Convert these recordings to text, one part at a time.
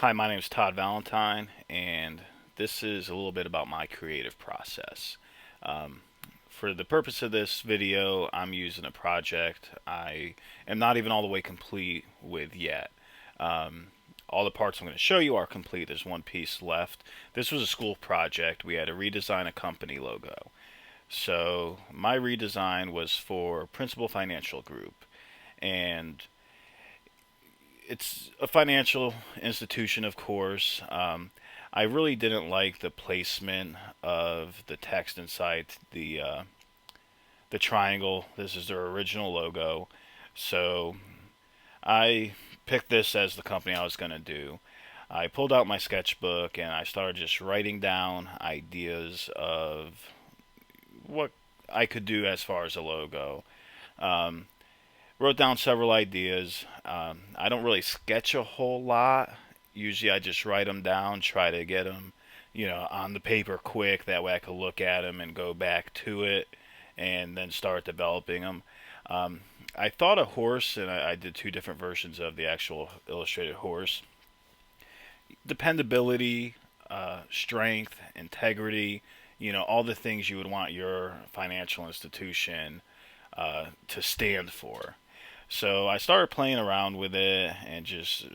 Hi, my name is Todd Valentine, and this is a little bit about my creative process. Um, for the purpose of this video, I'm using a project I am not even all the way complete with yet. Um, all the parts I'm going to show you are complete. There's one piece left. This was a school project. We had to redesign a company logo. So my redesign was for Principal Financial Group, and it's a financial institution, of course. I really didn't like the placement of the text inside the triangle. This is their original logo, so I picked this as the company I was going to do. I pulled out my sketchbook and I started just writing down ideas of what I could do as far as a logo. Um, Wrote down several ideas. I don't really sketch a whole lot. Usually, I just write them down, try to get them, on the paper quick. That way, I could look at them and go back to it, and then start developing them. Um, I thought a horse, and I did two different versions of the actual illustrated horse. Dependability, strength, integrity. All the things you would want your financial institution to stand for. So I started playing around with it and just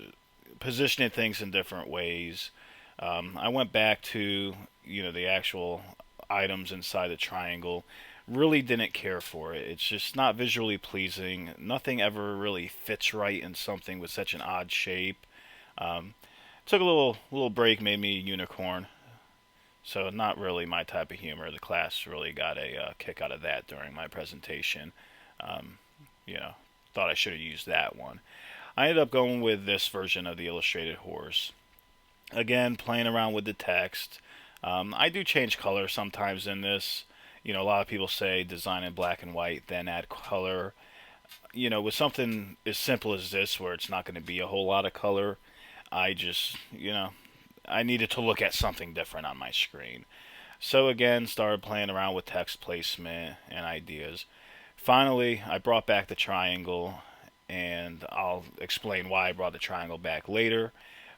positioning things in different ways. I went back to the actual items inside the triangle. Really didn't care for it. It's just not visually pleasing. Nothing ever really fits right in something with such an odd shape. Um, Took a little break, made me a unicorn. So not really my type of humor. The class really got a kick out of that during my presentation. Um, you know, Thought I should have used that one. I ended up going with this version of the illustrated horse. Again, playing around with the text. I do change color sometimes in this. A lot of people say design in black and white, then add color. With something as simple as this, where it's not going to be a whole lot of color, I just, I needed to look at something different on my screen. So again, started playing around with text placement and ideas. Finally, I brought back the triangle, and I'll explain why I brought the triangle back later.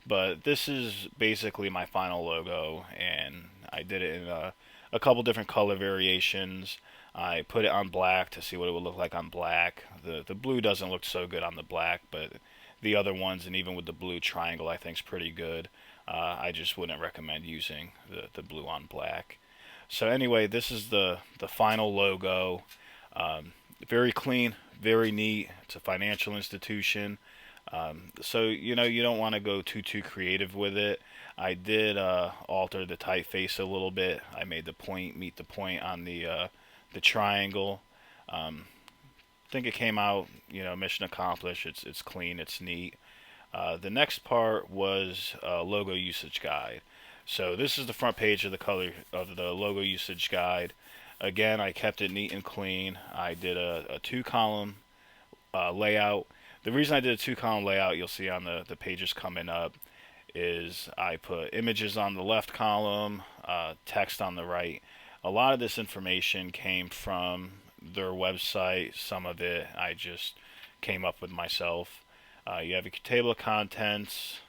But this is basically my final logo, and I did it in a couple different color variations. I put it on black to see what it would look like on black. The blue doesn't look so good on the black, but the other ones, and even with the blue triangle, I think is pretty good. I just wouldn't recommend using the blue on black. So anyway, this is the final logo. Very clean, very neat. It's a financial institution. So you don't want to go too creative with it. I did alter the typeface a little bit. I made the point meet the point on the triangle. I think it came out, mission accomplished. It's clean, it's neat. The next part was logo usage guide. So this is the front page of the color of the logo usage guide. Again, I kept it neat and clean. I did a two-column layout. The reason I did a two-column layout, you'll see on the pages coming up, is I put images on the left column, text on the right. A lot of this information came from their website. Some of it I just came up with myself. You have a table of contents,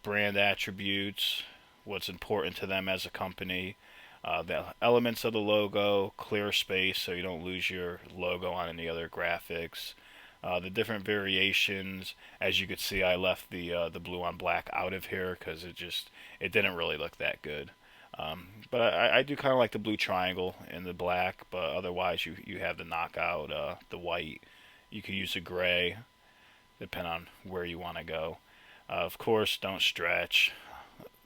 brand attributes, what's important to them as a company, the elements of the logo, clear space so you don't lose your logo on any other graphics. The different variations, as you could see, I left the blue on black out of here because it didn't really look that good. But I do kind of like the blue triangle and the black, but otherwise you have the knockout, the white. You could use a gray, depending on where you want to go. Of course, don't stretch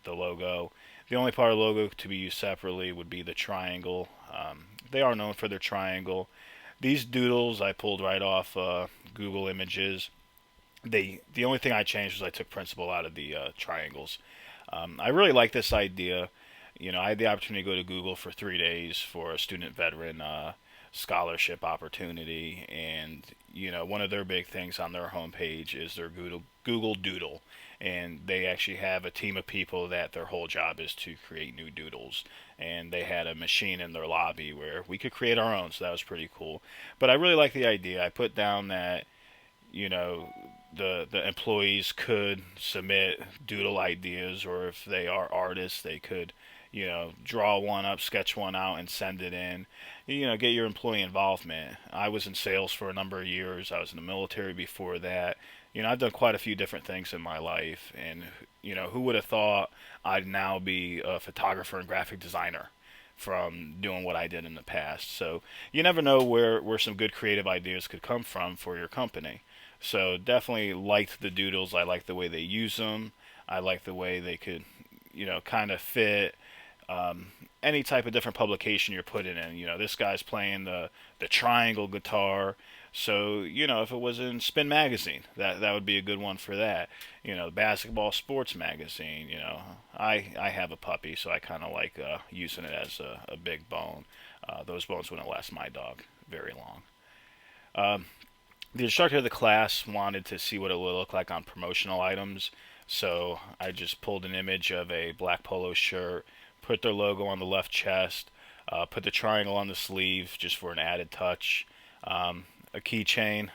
the logo. The only part of the logo to be used separately would be the triangle. They are known for their triangle. These doodles I pulled right off Google Images. The only thing I changed was I took principal out of the triangles. I really like this idea. I had the opportunity to go to Google for 3 days for a student veteran scholarship opportunity, and one of their big things on their homepage is their Google Doodle, and they actually have a team of people that their whole job is to create new doodles, and they had a machine in their lobby where we could create our own, so that was pretty cool. But I really like the idea. I put down that you know the employees could submit doodle ideas, or if they are artists, they could, draw one up, sketch one out, and send it in. Get your employee involvement. I was in sales for a number of years. I was in the military before that. I've done quite a few different things in my life, and who would have thought I'd now be a photographer and graphic designer from doing what I did in the past. So you never know where some good creative ideas could come from for your company. So definitely liked the doodles. I like the way they use them. I like the way they could, kind of fit um, any type of different publication you're putting in. This guy's playing the triangle guitar. So, if it was in Spin Magazine, that would be a good one for that. Basketball Sports Magazine. I have a puppy, so I kind of like using it as a big bone. Those bones wouldn't last my dog very long. Um, the instructor of the class wanted to see what it would look like on promotional items, so I just pulled an image of a black polo shirt, put their logo on the left chest, put the triangle on the sleeve just for an added touch, a keychain,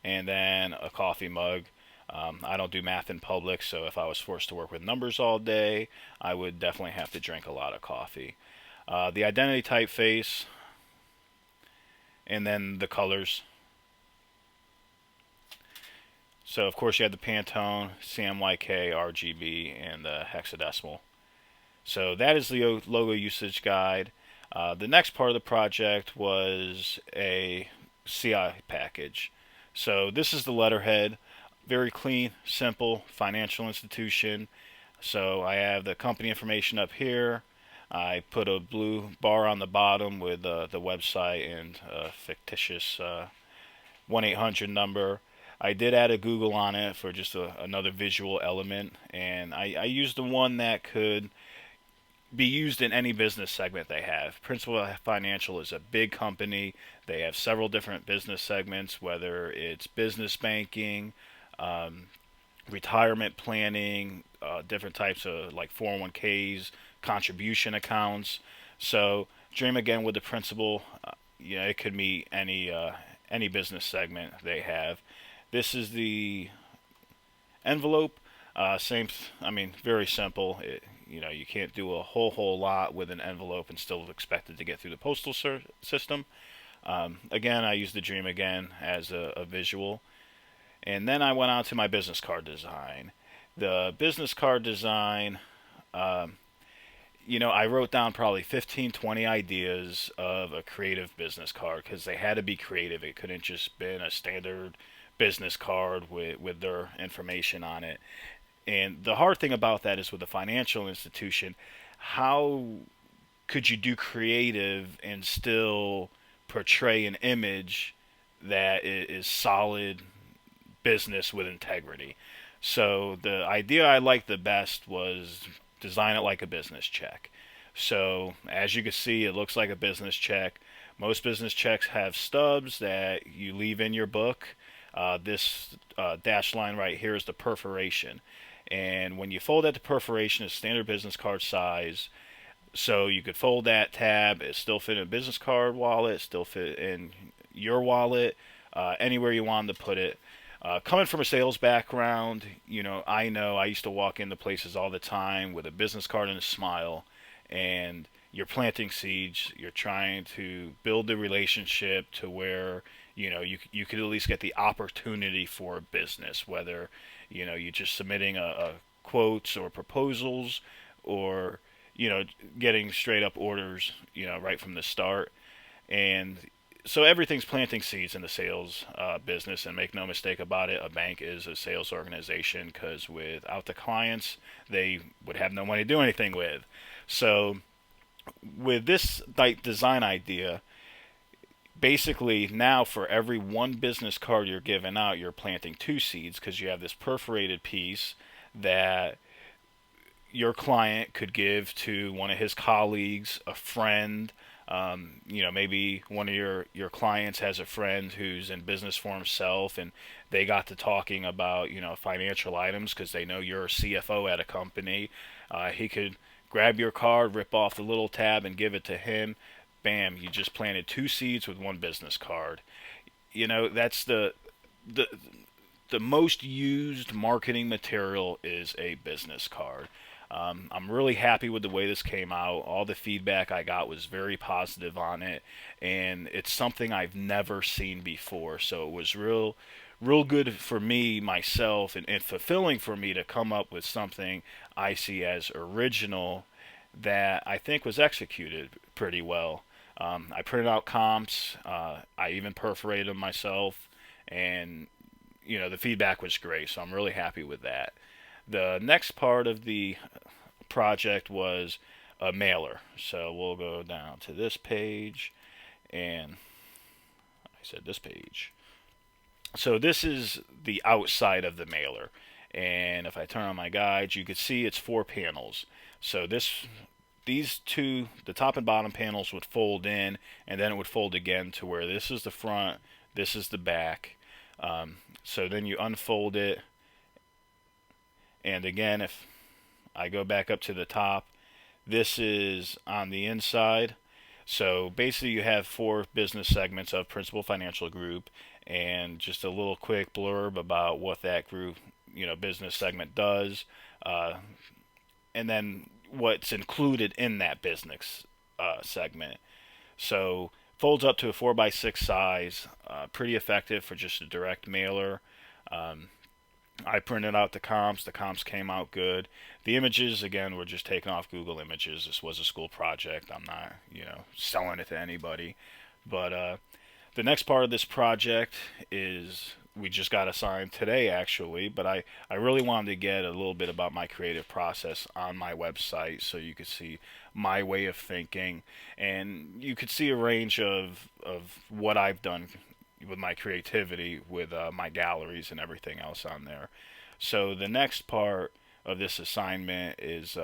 and then a coffee mug. I don't do math in public, so if I was forced to work with numbers all day, I would definitely have to drink a lot of coffee. The identity typeface, and then the colors. So of course you have the Pantone, CMYK, RGB, and the hexadecimal. So that is the logo usage guide. The next part of the project was a CI package. So this is the letterhead, very clean, simple, financial institution. So I have the company information up here. I put a blue bar on the bottom with the website and a fictitious 1-800 number. I did add a Google on it for just another visual element, and I used the one that could be used in any business segment they have. Principal Financial is a big company. They have several different business segments, whether it's business banking, um, retirement planning, different types of like 401ks, contribution accounts. So dream again with the principal. It could meet any business segment they have. This is the envelope. Same. I mean, very simple. You can't do a whole lot with an envelope and still expect it to get through the postal system. Again, I used the Dream Again as a visual. And then I went on to my business card design. The business card design, I wrote down probably 15, 20 ideas of a creative business card because they had to be creative. It couldn't just been a standard business card with their information on it. And the hard thing about that is with a financial institution, how could you do creative and still portray an image that is solid business with integrity? So the idea I liked the best was design it like a business check. So as you can see, it looks like a business check. Most business checks have stubs that you leave in your book. This dashed line right here is the perforation. And when you fold that to perforation, it's standard business card size. So you could fold that tab. It still fit in a business card wallet. Still fit in your wallet. Anywhere you wanted to put it. Coming from a sales background, I know I used to walk into places all the time with a business card and a smile, and you're planting seeds. You're trying to build the relationship to where you could at least get the opportunity for a business, whether you're just submitting a quotes or proposals, or getting straight up orders right from the start. And so everything's planting seeds in the sales business, and make no mistake about it, a bank is a sales organization because without the clients, they would have no money to do anything with. So with this design idea, basically now for every one business card you're giving out, you're planting two seeds because you have this perforated piece that your client could give to one of his colleagues, a friend. Maybe one of your clients has a friend who's in business for himself, and they got to talking about financial items because they know you're a CFO at a company. He could grab your card, rip off the little tab, and give it to him. Bam! You just planted two seeds with one business card. That's the the most used marketing material is a business card. I'm really happy with the way this came out. All the feedback I got was very positive on it, and it's something I've never seen before. So it was real good for me myself, and fulfilling for me to come up with something I see as original that I think was executed pretty well. I printed out comps. I even perforated them myself, and the feedback was great. So I'm really happy with that. The next part of the project was a mailer. So we'll go down to this page, and I said this page. So this is the outside of the mailer. And if I turn on my guides, you can see it's 4 panels. So these two, the top and bottom panels would fold in, and then it would fold again to where this is the front, this is the back. So then you unfold it, and again, if I go back up to the top, this is on the inside. So basically, you have 4 business segments of Principal Financial Group, and just a little quick blurb about what that group, business segment does, and then what's included in that business segment. So folds up to a 4x6 size, pretty effective for just a direct mailer. I printed out the comps. The comps came out good. The images, again, were just taken off Google Images. This was a school project. I'm not, selling it to anybody. But the next part of this project is we just got assigned today, actually. But I really wanted to get a little bit about my creative process on my website so you could see my way of thinking. And you could see a range of what I've done with my creativity with my galleries and everything else on there. So the next part of this assignment is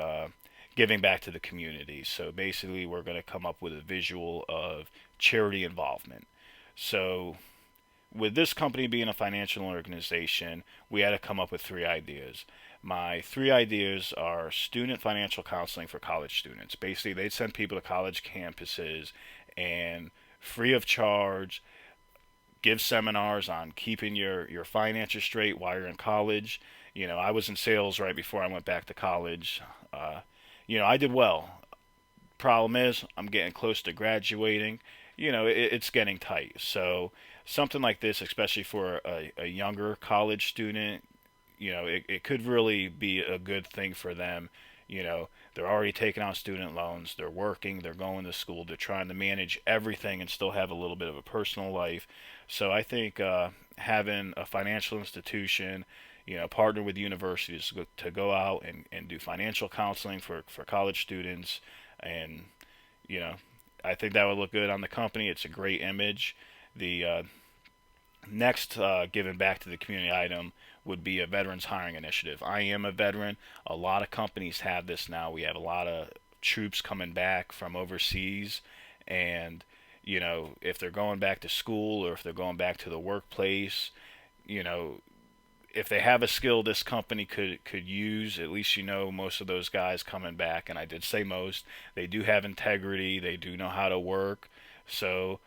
giving back to the community. So basically we're going to come up with a visual of charity involvement. So with this company being a financial organization, we had to come up with 3 ideas. My 3 ideas are student financial counseling for college students. Basically, they'd send people to college campuses and free of charge give seminars on keeping your finances straight while you're in college. I was in sales right before I went back to college. I did well. Problem is, I'm getting close to graduating. It's getting tight. So something like this, especially for a younger college student, it could really be a good thing for them. They're already taking out student loans, they're working, they're going to school, they're trying to manage everything and still have a little bit of a personal life. So I think having a financial institution, partner with universities to go out and do financial counseling for college students, and I think that would look good on the company. It's a great image. The next giving back to the community item would be a veterans hiring initiative. I am a veteran. A lot of companies have this now. We have a lot of troops coming back from overseas, and if they're going back to school or if they're going back to the workplace, if they have a skill this company could use, at least most of those guys coming back, and I did say most, they do have integrity, they do know how to work. So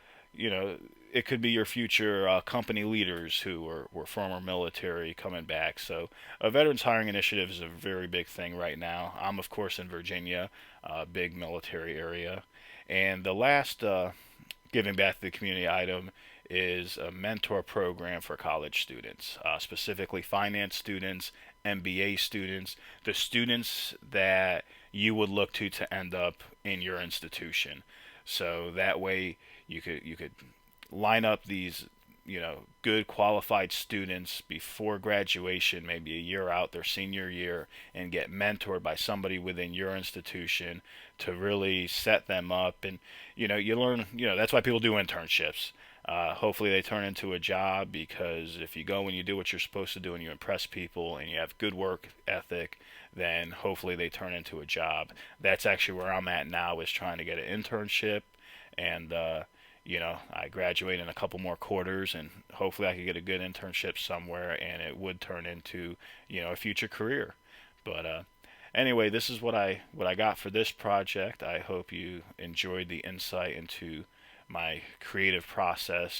it could be your future company leaders who were former military coming back. So a veterans hiring initiative is a very big thing right now. I'm, of course, in Virginia, a big military area. And the last giving back to the community item is a mentor program for college students, specifically finance students, MBA students, the students that you would look to end up in your institution. So that way you could line up these good qualified students before graduation, maybe a year out their senior year, and get mentored by somebody within your institution to really set them up. And you learn, that's why people do internships. Hopefully they turn into a job, because if you go and you do what you're supposed to do and you impress people and you have good work ethic, then hopefully they turn into a job. That's actually where I'm at now, is trying to get an internship. And I graduate in a couple more quarters, and hopefully I could get a good internship somewhere, and it would turn into a future career. But anyway, this is what I got for this project. I hope you enjoyed the insight into my creative process.